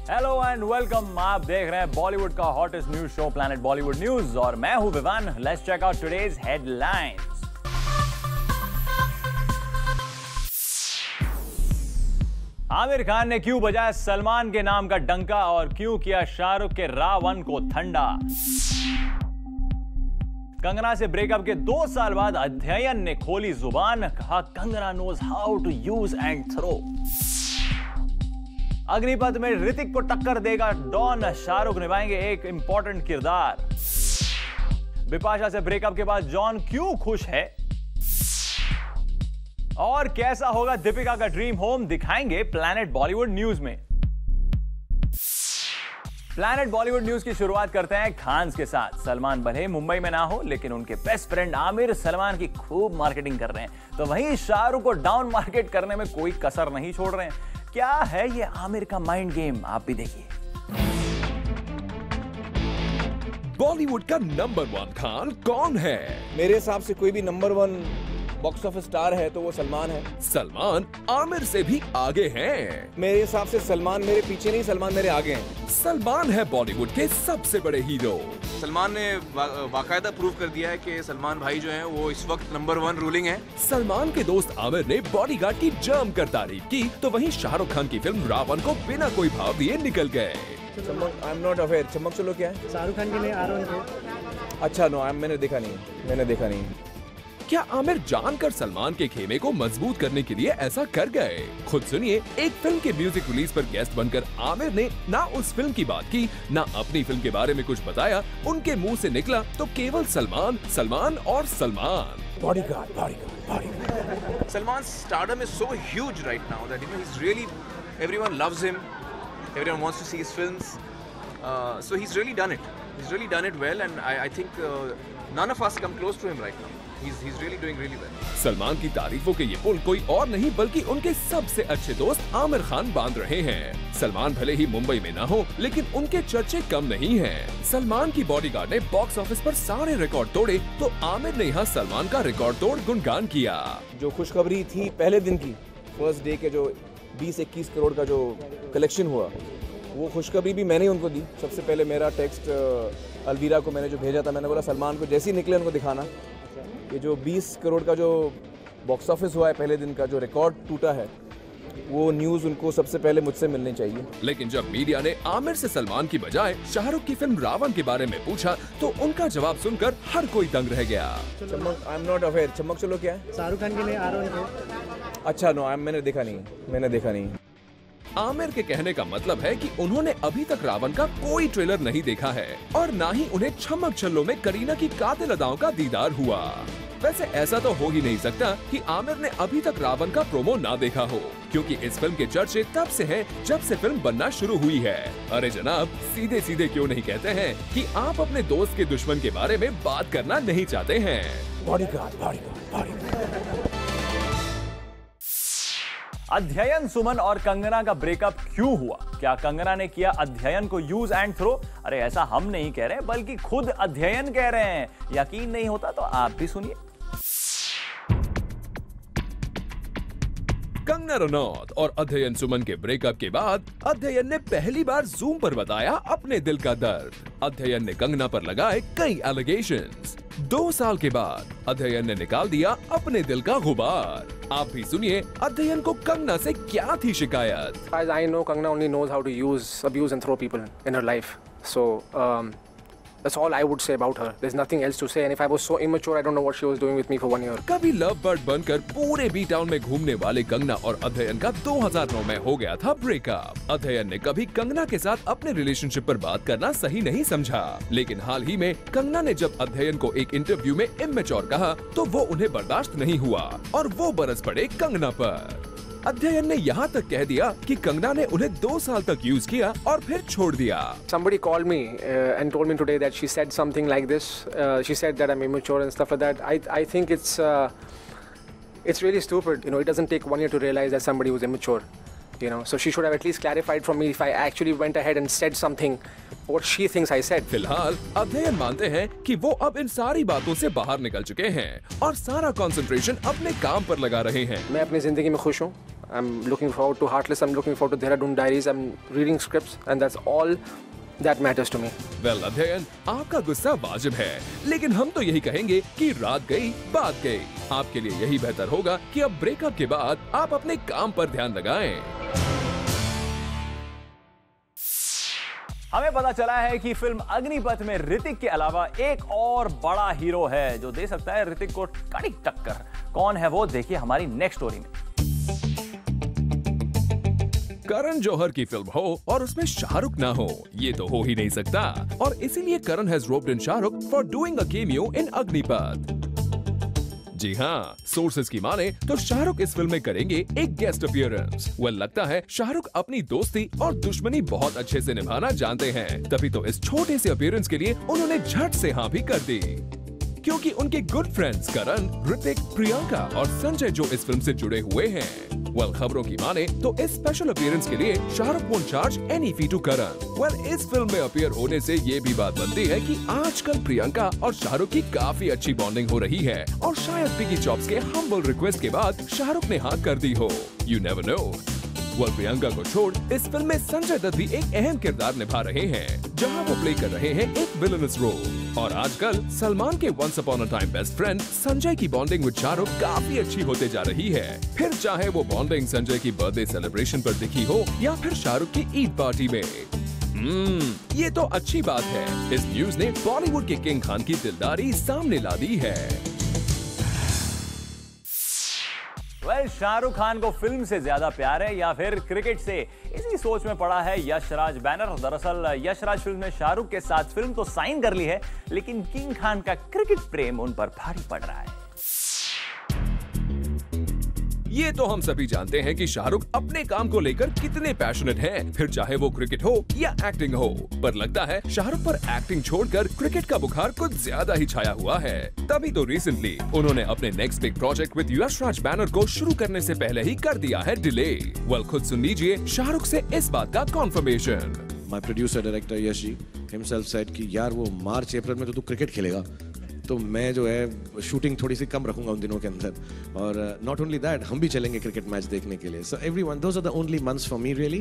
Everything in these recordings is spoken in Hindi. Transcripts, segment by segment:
Hello and welcome. आप देख रहे हैं बॉलीवुड का hottest news show Planet Bollywood News और मैं हूं Vivaan. Let's check out today's headlines. Aamir Khan ने क्यों बजाया सलमान के नाम का डंका और क्यों किया शाहरुख के रावण को ठंडा। कंगना से ब्रेकअप के 2 साल बाद अध्ययन ने खोली जुबान, कहा Kangana knows how to use and throw. Agneepath में ऋतिक को टक्कर देगा डॉन, शाहरुख निभाएंगे एक इंपॉर्टेंट किरदार। बिपाशा से ब्रेकअप के बाद जॉन क्यों खुश है और कैसा होगा दीपिका का ड्रीम होम, दिखाएंगे प्लैनेट बॉलीवुड न्यूज में। प्लैनेट बॉलीवुड न्यूज की शुरुआत करते हैं खान्स के साथ। सलमान भले मुंबई में ना हो लेकिन उनके बेस्ट फ्रेंड आमिर सलमान की खूब मार्केटिंग कर रहे हैं, तो वहीं शाहरुख को डाउन मार्केट करने में कोई कसर नहीं छोड़ रहे हैं। क्या है ये आमिर का माइंड गेम, आप भी देखिए। बॉलीवुड का नंबर 1 खान कौन है? मेरे हिसाब से कोई भी नंबर 1 बॉक्स ऑफिस स्टार है तो वो सलमान है। सलमान आमिर से भी आगे हैं। मेरे हिसाब से सलमान मेरे पीछे नहीं, सलमान मेरे आगे हैं। सलमान है बॉलीवुड के सबसे बड़े हीरो। सलमान ने बाकायदा प्रूव कर दिया है कि सलमान भाई जो हैं वो इस वक्त नंबर 1 रूलिंग है। सलमान के दोस्त आमिर ने बॉडीगार्ड की जमकर तारीफ की, तो वहीं शाहरुख खान की फिल्म रावण को बिना कोई भाव दिए निकल गए। चमक, आई एम नॉट अवेयर। चमक चलो क्या है? शाहरुख खान के लिए R1 थे। अच्छा, नो, मैंने देखा नहीं। क्या आमिर जानकर सलमान के खेमे को मजबूत करने के लिए ऐसा कर गए? खुद सुनिए। एक फिल्म के म्यूजिक रिलीज पर गेस्ट बनकर आमिर ने ना उस फिल्म की बात की, ना अपनी फिल्म के बारे में कुछ बताया। उनके मुंह से निकला तो केवल सलमान और Salman. Bodyguard. Salman stardom is so huge right now that he is really, everyone loves him, everyone wants to see his films, so he is really done it well and I think none of us come close to him right now. He's really doing really well. Salman की तारीफों के ये पुल कोई और नहीं बल्कि उनके सबसे अच्छे दोस्त आमिर खान बांध रहे हैं। सलमान भले ही मुंबई में ना हो लेकिन उनके चर्चे कम नहीं हैं। सलमान की बॉडीगार्ड ने बॉक्स ऑफिस पर सारे रिकॉर्ड तोड़े, तो आमिर ने यहाँ सलमान का रिकॉर्ड तोड़ गुणगान किया। जो खुशखबरी थी पहले दिन की, फर्स्ट डे के जो 20-21 करोड़ का जो कलेक्शन हुआ, वो खुशखबरी भी मैंने उनको दी। सबसे पहले मेरा टेक्स्ट अलवीरा को मैंने जो भेजा था, मैंने बोला सलमान को जैसे ही निकले उनको दिखाना कि जो 20 करोड़ का जो बॉक्स ऑफिस हुआ है पहले दिन का, जो रिकॉर्ड टूटा है, वो न्यूज़ उनको सबसे पहले मुझसे मिलनी चाहिए। लेकिन जब मीडिया ने आमिर से सलमान की बजाय शाहरुख की फिल्म रावण के बारे में पूछा तो उनका जवाब सुनकर हर कोई दंग रह गया। चमक, आई एम नॉट अवेयर। चमक चलो क्या है? शाहरुख खान के लिए R1 थे। अच्छा, नो, मैंने देखा नहीं। आमिर के कहने का मतलब है कि उन्होंने अभी तक रावण का कोई ट्रेलर नहीं देखा है और ना ही उन्हें छमक छल्लों में करीना की कातिल अदाओं का दीदार हुआ। वैसे ऐसा तो हो ही नहीं सकता कि आमिर ने अभी तक रावण का प्रोमो ना देखा हो, क्योंकि इस फिल्म के चर्चे तब से हैं जब से फिल्म बनना शुरू हुई है। अरे जनाब, सीधे क्यों नहीं कहते हैं कि आप अपने दोस्त के दुश्मन के बारे में बात करना नहीं चाहते हैं? बॉडीगार्ड। अध्ययन सुमन और कंगना का ब्रेकअप क्यों हुआ? क्या कंगना ने किया अध्ययन को यूज एंड थ्रो? अरे ऐसा हम नहीं कह रहे बल्कि खुद अध्ययन कह रहे हैं। यकीन नहीं होता तो आप भी सुनिए। कंगना रनौत और अध्ययन सुमन के ब्रेकअप के बाद अध्ययन ने पहली बार जूम पर बताया अपने दिल का दर्द। अध्ययन ने कंगना पर लगाए कई एलिगेशंस। 2 साल के बाद अध्ययन ने निकाल दिया अपने दिल का गुबार। आप भी सुनिए अध्ययन को कंगना से क्या थी शिकायत। As I know, Kangna only knows how to abuse and throw people in her life. So that's all I would say about her. There's nothing else to say. And if I was so immature, I don't know what she was doing with me for 1 year. कभी लव बर्ड बनकर पूरे बी टाउन में घूमने वाले कंगना और अध्ययन का 2009 में हो गया था ब्रेकअप। अध्ययन ने कभी कंगना के साथ अपने रिलेशनशिप पर बात करना सही नहीं समझा, लेकिन हाल ही में कंगना ने जब अध्ययन को एक इंटरव्यू में इमेच्योर कहा तो वो उन्हें बर्दाश्त नहीं हुआ और वो बरस पड़े कंगना पर। अध्ययन ने यहाँ तक कह दिया कि कंगना ने उन्हें 2 साल तक यूज किया और फिर छोड़ दिया। Somebody called me and told me today that she said something like this. She said that I'm immature and stuff like that. I think it's really stupid. You know, it doesn't take 1 year to realize that somebody was immature. You know, so she should have at least clarified from me if I actually went ahead and said something what she thinks I said. फिलहाल अध्ययन मानते हैं कि वो अब इन सारी बातों से बाहर निकल चुके हैं और सारा कंसंट्रेशन अपने काम पर लगा रहे हैं। मैं अपनी जिंदगी में खुश हूँ। I'm looking forward to Heartless. I'm looking forward to Dehradun Diaries. I'm reading scripts, and that's all that matters to me. Well अध्ययन, आपका गुस्सा वाजिब है, लेकिन हम तो यही कहेंगे कि रात गई बात गई। आपके लिए यही बेहतर होगा कि अब ब्रेकअप के बाद आप अपने काम पर ध्यान लगाएं। हमें पता चला है कि फिल्म अग्निपथ में ऋतिक के अलावा एक और बड़ा हीरो है जो दे सकता है ऋतिक को कड़ी टक्कर। कौन है वो, देखिए हमारी नेक्स्ट स्टोरी में। करण जौहर की फिल्म हो और उसमें शाहरुख ना हो, ये तो हो ही नहीं सकता, और इसीलिए Karan has roped in Shahrukh for doing a cameo in Agneepath. जी हाँ, सोर्सेज की माने तो शाहरुख इस फिल्म में करेंगे एक गेस्ट अपीयरेंस। लगता है शाहरुख अपनी दोस्ती और दुश्मनी बहुत अच्छे से निभाना जानते हैं, तभी तो इस छोटे से अपीयरेंस के लिए उन्होंने झट से हाँ भी कर दी, क्योंकि उनके गुड फ्रेंड्स करण, ऋतिक, प्रियंका और संजय जो इस फिल्म से जुड़े हुए हैं। खबरों की माने तो इस स्पेशल अपीयरेंस के लिए Shahrukh won't charge any fee to Karan. इस फिल्म में अपीयर होने से ये भी बात बनती है कि आजकल प्रियंका और शाहरुख की काफी अच्छी बॉन्डिंग हो रही है, और शायद पिगी चॉप्स के हम्बल रिक्वेस्ट के बाद शाहरुख ने हाँ कर दी हो, यू नेवर नो। प्रियंका को छोड़ इस फिल्म में संजय दत्त भी एक अहम किरदार निभा रहे हैं, जहां वो प्ले कर रहे हैं एक विलनस रोल। और आजकल सलमान के once upon a time best friend Sanjay की बॉन्डिंग विद शाहरुख काफी अच्छी होते जा रही है, फिर चाहे वो बॉन्डिंग संजय की बर्थडे सेलिब्रेशन पर दिखी हो या फिर शाहरुख की ईद पार्टी में। ये तो अच्छी बात है। इस न्यूज ने बॉलीवुड के किंग खान की दिलदारी सामने ला दी है। शाहरुख खान को फिल्म से ज्यादा प्यार है या फिर क्रिकेट से, इसी सोच में पड़ा है यशराज बैनर। दरअसल यशराज फिल्म ने शाहरुख के साथ फिल्म तो साइन कर ली है, लेकिन किंग खान का क्रिकेट प्रेम उन पर भारी पड़ रहा है। ये तो हम सभी जानते हैं कि शाहरुख अपने काम को लेकर कितने पैशनेट हैं, फिर चाहे वो क्रिकेट हो या एक्टिंग हो। पर लगता है शाहरुख पर एक्टिंग छोड़कर क्रिकेट का बुखार कुछ ज्यादा ही छाया हुआ है। तभी तो रिसेंटली उन्होंने अपने next big project with Yash Raj banner को शुरू करने से पहले ही कर दिया है डिले। खुद सुन लीजिए शाहरुख से इस बात का confirmation. My producer director Yash ji himself said कि यार वो मार्च अप्रैल में तो तू क्रिकेट खेलेगा, तो मैं जो है शूटिंग थोड़ी सी कम रखूंगा उन दिनों के अंदर, और नॉट ओनली दैट हम भी चलेंगे क्रिकेट मैच देखने के लिए। So everyone, those are the only months for me really.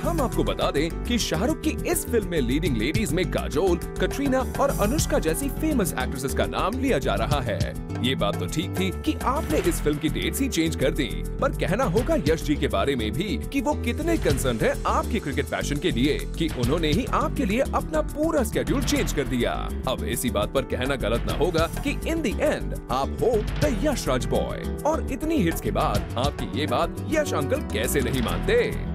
हम आपको बता दें कि शाहरुख की इस फिल्म में लीडिंग लेडीज में काजोल, कटरीना और अनुष्का जैसी फेमस एक्ट्रेसेस का नाम लिया जा रहा है। ये बात तो ठीक थी कि आपने इस फिल्म की डेट्स ही चेंज कर दी, पर कहना होगा यश जी के बारे में भी कि वो कितने कंसर्न है आपके क्रिकेट पैशन के लिए कि उन्होंने ही आपके लिए अपना पूरा स्केड्यूल चेंज कर दिया। अब इसी बात पर कहना गलत ना होगा कि इन द एंड आप हो द यशराज बॉय, और इतनी हिट्स के बाद आपकी ये बात यश अंकल कैसे नहीं मानते।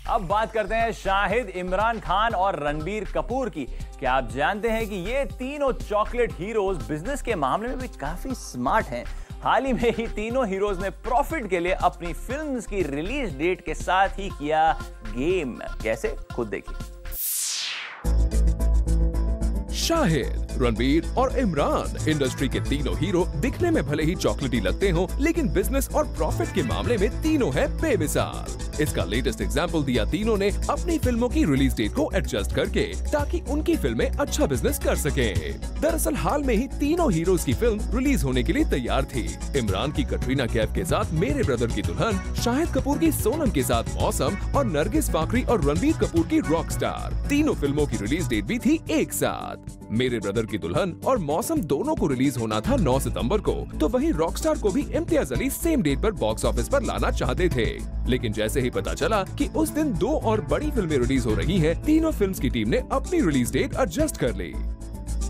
अब बात करते हैं शाहिद, इमरान खान और रणबीर कपूर की। क्या आप जानते हैं कि ये तीनों चॉकलेट हीरोज बिजनेस के मामले में भी काफी स्मार्ट हैं। हाल ही में ही तीनों हीरोज ने प्रॉफिट के लिए अपनी फिल्म्स की रिलीज डेट के साथ ही किया गेम। कैसे, खुद देखिए। शाहिद, रणबीर और इमरान इंडस्ट्री के तीनों हीरो दिखने में भले ही चॉकलेटी लगते हो, लेकिन बिजनेस और प्रॉफिट के मामले में तीनों हैं बेमिसाल। इसका लेटेस्ट एग्जांपल दिया तीनों ने अपनी फिल्मों की रिलीज डेट को एडजस्ट करके, ताकि उनकी फिल्में अच्छा बिजनेस कर सकें। दरअसल हाल में ही तीनों हीरोज की फिल्म रिलीज होने के लिए तैयार थी। इमरान की कटरीना कैफ के साथ मेरे ब्रदर की दुल्हन, शाहिद कपूर की सोनम के साथ मौसम और नरगिस फाकरी और रणबीर कपूर की रॉकस्टार। तीनों फिल्मों की रिलीज डेट भी थी एक साथ। मेरे ब्रदर की दुल्हन और मौसम दोनों को रिलीज होना था 9 सितंबर को, तो वही रॉकस्टार को भी इम्तियाज अली सेम डेट पर बॉक्स ऑफिस पर लाना चाहते थे। लेकिन जैसे ही पता चला कि उस दिन 2 और बड़ी फिल्में रिलीज हो रही हैं, तीनों फिल्म्स की टीम ने अपनी रिलीज डेट एडजस्ट कर ली।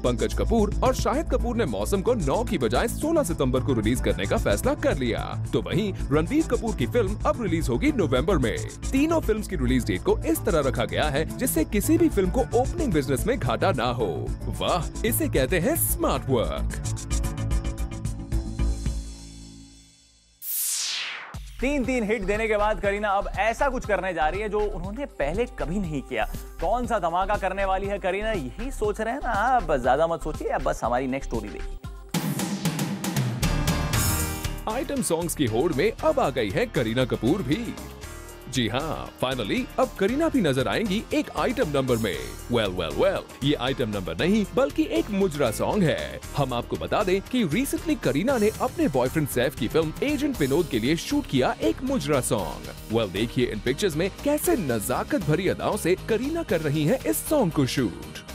पंकज कपूर और शाहिद कपूर ने मौसम को 9 की बजाय 16 सितंबर को रिलीज करने का फैसला कर लिया। तो वहीं रणबीर कपूर की फिल्म अब रिलीज होगी नवंबर में। तीनों फिल्म्स की रिलीज डेट को इस तरह रखा गया है जिससे किसी भी फिल्म को ओपनिंग बिजनेस में घाटा ना हो। वाह, इसे कहते हैं स्मार्ट वर्क। 3 हिट देने के बाद करीना अब ऐसा कुछ करने जा रही है जो उन्होंने पहले कभी नहीं किया। कौन सा धमाका करने वाली है करीना, यही सोच रहे हैं ना आप? ज्यादा मत सोचिए, अब बस हमारी नेक्स्ट स्टोरी देखिए। आइटम सॉन्ग्स की होड़ में अब आ गई है करीना कपूर भी। जी हाँ, फाइनली अब करीना भी नजर आएंगी एक आइटम नंबर में। वेल, ये आइटम नंबर नहीं बल्कि एक मुजरा सॉन्ग है। हम आपको बता दें कि रिसेंटली करीना ने अपने बॉयफ्रेंड सैफ की फिल्म एजेंट विनोद के लिए शूट किया एक मुजरा सॉन्ग। देखिए इन पिक्चर्स में कैसे नजाकत भरी अदाओं से करीना कर रही हैं इस सॉन्ग को shoot.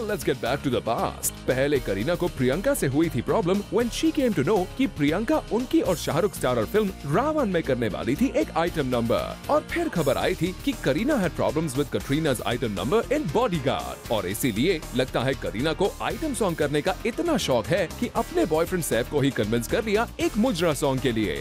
Let's get back to the past. पहले करीना को प्रियंका से हुई थी problem when she came to know कि प्रियंका उनकी और शाहरुख स्टारर फिल्म रावण में करने वाली थी एक आइटम नंबर, और फिर खबर आई थी कि Kareena had problems with Katrina's item number in Bodyguard, और इसीलिए लगता है करीना को आइटम सॉन्ग करने का इतना शौक है कि अपने बॉयफ्रेंड सैफ को ही कन्विंस कर लिया एक मुजरा सॉन्ग के लिए।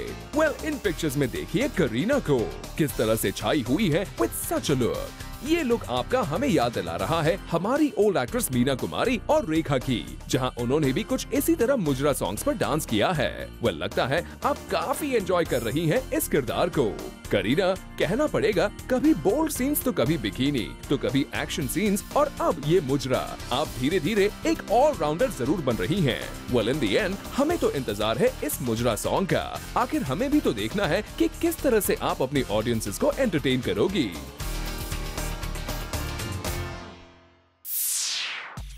इन पिक्चर्स में देखिए करीना को किस तरह से छाई हुई है with such a look। ये लुक आपका हमें याद दिला रहा है हमारी ओल्ड एक्ट्रेस मीना कुमारी और रेखा की, जहां उन्होंने भी कुछ इसी तरह मुजरा सॉन्ग्स पर डांस किया है। लगता है आप काफी एंजॉय कर रही हैं इस किरदार को। करीना, कहना पड़ेगा, कभी बोल्ड सीन्स तो कभी बिकिनी तो कभी एक्शन सीन्स और अब ये मुजरा। आप धीरे धीरे एक ऑलराउंडर जरूर बन रही हैं। इन द एंड हमें तो इंतजार है इस मुजरा सॉन्ग का। आखिर हमें भी तो देखना है कि किस तरह से आप अपनी ऑडियंसेस को एंटरटेन करोगी।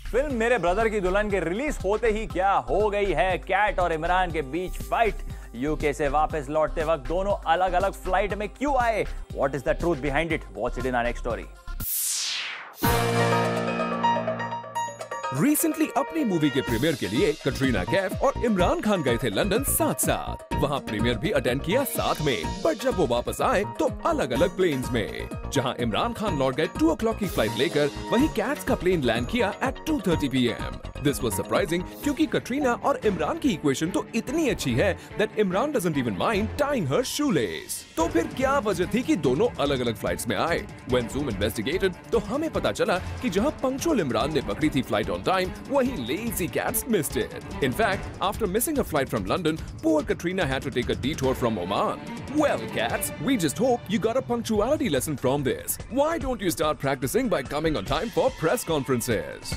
फिल्म मेरे ब्रदर की दुल्हन के रिलीज होते ही क्या हो गई है कैट और इमरान के बीच फाइट। यूके से वापस लौटते वक्त दोनों अलग अलग फ्लाइट में क्यों आए? What is the truth behind it? Watch it in our next story. Recently अपनी मूवी के प्रीमियर के लिए कटरीना कैफ और इमरान खान गए थे लंदन साथ। वहां प्रीमियर भी अटेंड किया साथ में, बट जब वो वापस आए तो अलग अलग प्लेन्स में। जहां इमरान खान लौट गए 2 o'clock की फ्लाइट लेकर, वहीं कैट्स का प्लेन लैंड किया at 2:30 PM। This was surprising क्योंकि कटरीना और इमरान की इक्वेशन तो इतनी अच्छी है that Imran doesn't even mind tying her shoelace. तो फिर क्या वजह थी कि दोनों अलग अलग फ्लाइट्स में आए? When Zoom investigated, तो हमें पता चला कि जहां पंक्चुअल इमरान ने पकड़ी थी फ्लाइट ऑन टाइम, वहीं lazy cats missed it. In fact, after missing a flight from London, poor Katrina had to take a detour from Oman. Well, cats, we just hope you got a punctuality lesson from this. Why don't you start practicing by coming on time for press conferences?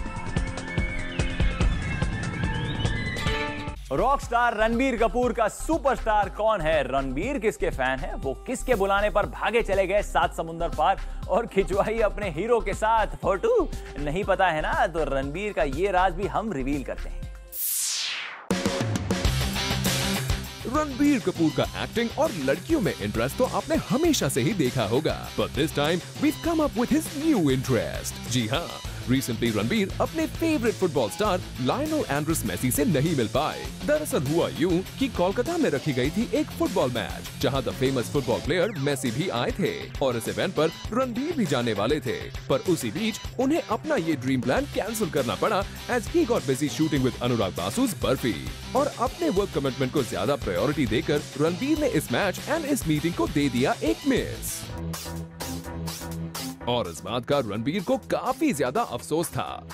Rock star Ranbir Kapoor का सुपरस्टार कौन है? रणबीर किसके फैन है? वो किसके बुलाने पर भागे चले गए 7 समुंदर पार और खिंचवाई अपने हीरो के साथ फोटो? नहीं पता है ना? तो रणबीर का ये राज भी हम रिवील करते हैं। रणबीर कपूर का एक्टिंग और लड़कियों में इंटरेस्ट तो आपने हमेशा से ही देखा होगा, but this time we've come up with his new interest। जी हाँ, रिसेंटली रणबीर अपने favourite football star Lionel Andres Messi से नहीं मिल पाए। दरअसल हुआ यूं कि कोलकाता में रखी गई थी एक फुटबॉल मैच, जहां the famous football player Messi भी आए थे और इस इवेंट पर रणबीर भी जाने वाले थे। पर उसी बीच उन्हें अपना ये ड्रीम प्लान कैंसिल करना पड़ा as he got busy shooting with Anurag Basu's Barfi. और अपने वर्क कमिटमेंट को ज्यादा प्रायोरिटी देकर रणबीर ने इस मैच एंड इस मीटिंग को दे दिया एक मिस। और इस बात का रणबीर को काफी ज्यादा अफसोस था।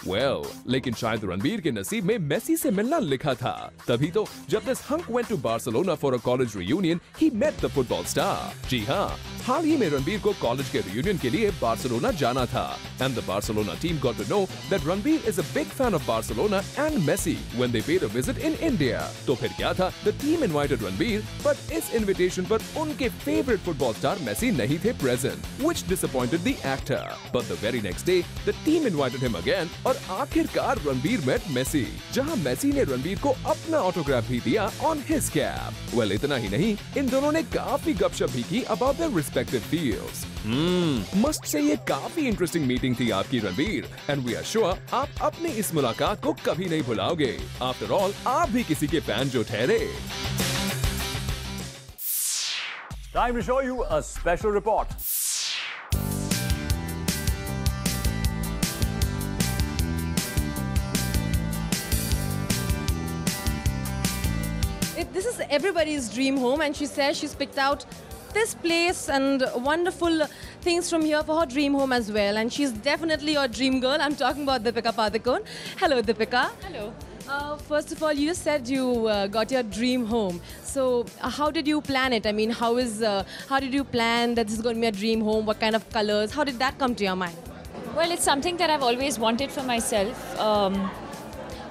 लेकिन शायद रणबीर के नसीब में मेसी से मिलना लिखा था। तभी तो जब this hunk went to Barcelona for a college reunion, he met the football star. जी हाँ, हाल ही में रणबीर को कॉलेज के रियूनियन के लिए बार्सिलोना जाना था and the Barcelona team got to know that Ranbir is a big fan of Barcelona and Messi when they paid a visit in India. तो फिर क्या था, the team invited Ranbir, but इस इनविटेशन पर उनके फेवरेट फुटबॉल स्टार मेसी नहीं थे present, which disappointed the actor. But the very next day, the team invited him again, और आखिरकार रणबीर met मेसी, जहां मेसी ने रणबीर को अपना ऑटोग्राफ भी दिया on his cap। इतना ही नहीं, इन दोनों ने काफी गपशप भी की about their respective fields। Must say ये काफी इंटरेस्टिंग मीटिंग थी आपकी Ranbir, and we are sure आप अपनी इस मुलाकात को कभी नहीं भुलाओगे। After all, आप भी किसी के फैन जो ठहरे। Time to show you a special report. This is everybody's dream home, and she says she's picked out this place and wonderful things from here for her dream home as well. And she's definitely your dream girl. I'm talking about Deepika Padukone. Hello, Deepika. Hello. First of all, you said you got your dream home. So how did you plan it? I mean, how did you plan that this is going to be a dream home? What kind of colors? How did that come to your mind? Well, it's something that I've always wanted for myself.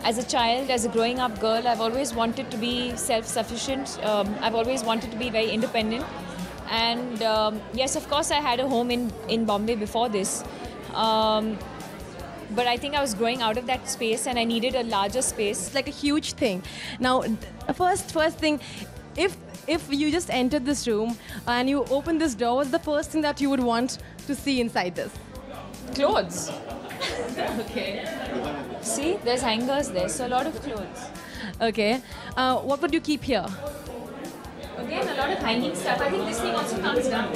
As a child, as a growing up girl, I've always wanted to be self-sufficient. I've always wanted to be very independent. And yes, of course, I had a home in Bombay before this. But I think I was growing out of that space and I needed a larger space. It's like a huge thing. Now, first thing, if you just entered this room and you open this door, what's the first thing that you would want to see inside this? Clothes. Okay. See, there's hangers there, so a lot of clothes. Okay. What would you keep here? Again, a lot of hanging stuff. I think this thing also comes down.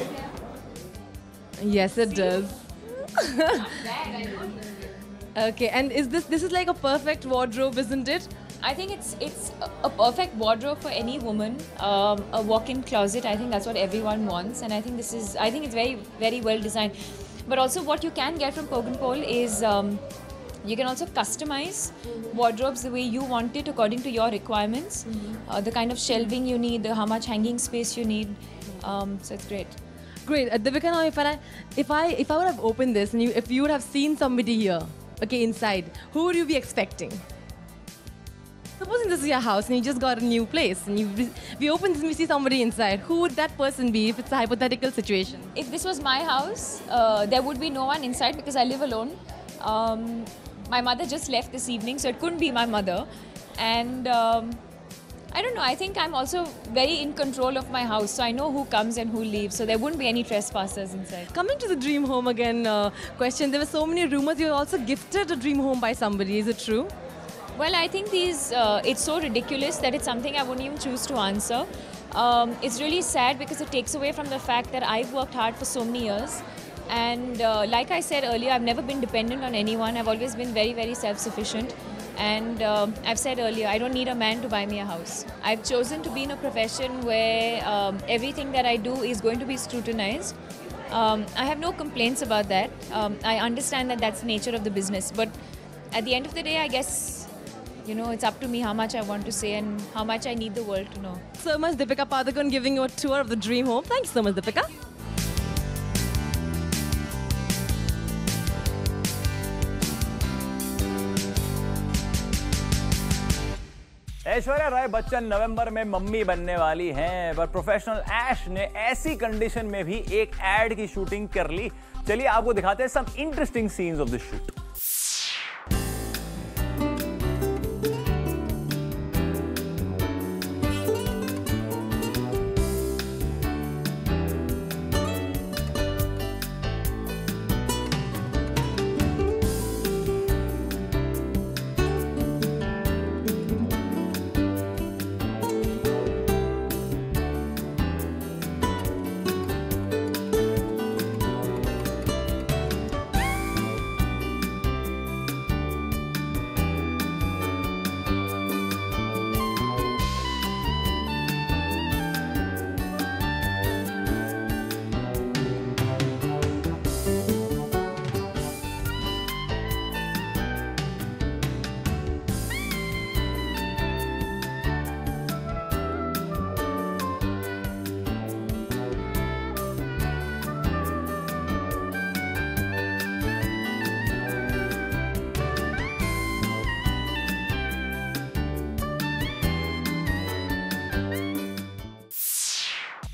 Yes, it does. Okay, and this is like a perfect wardrobe, isn't it? I think it's a perfect wardrobe for any woman. A walk-in closet. I think that's what everyone wants, and I think it's very, very well designed. But also, what you can get from Pogonpol is you can also customize wardrobes the way you want it according to your requirements, the kind of shelving you need, how much hanging space you need. So it's great. Great, Deepika. Now, if I would have opened this and if you would have seen somebody here, okay, inside, who would you be expecting? Supposing this is your house and you just got a new place and we open this and we see somebody inside, who would that person be if it's a hypothetical situation? If this was my house, there would be no one inside because I live alone. My mother just left this evening, so it couldn't be my mother. And I don't know, I think I'm also very in control of my house, so I know who comes and who leaves, so there wouldn't be any trespassers inside. Coming to the dream home again question, there were so many rumors you were also gifted a dream home by somebody, is it true? Well, I think it's so ridiculous that it's something I wouldn't even choose to answer. It's really sad because it takes away from the fact that I've worked hard for so many years. And like I said earlier, I've never been dependent on anyone. I've always been very, very self-sufficient. And I've said earlier, I don't need a man to buy me a house. I've chosen to be in a profession where everything that I do is going to be scrutinized. I have no complaints about that. I understand that that's the nature of the business. But at the end of the day, I guess, you know, it's up to me how much I want to say and how much I need the world to know. So much, Deepika Padukone, giving you a tour of the dream home. Thank you so much, Deepika. Aishwarya Rai Bachchan नवंबर में मम्मी बनने वाली हैं, पर प्रोफेशनल ऐश ने ऐसी कंडीशन में भी एक एड की शूटिंग कर ली। चलिए आपको दिखाते हैं some interesting scenes of the shoot.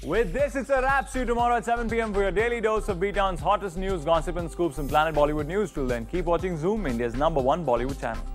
With this, it's a wrap. See you tomorrow at 7 p.m. for your daily dose of B-Town's hottest news, gossip and scoops and Planet Bollywood News. Till then, keep watching Zoom, India's #1 Bollywood channel.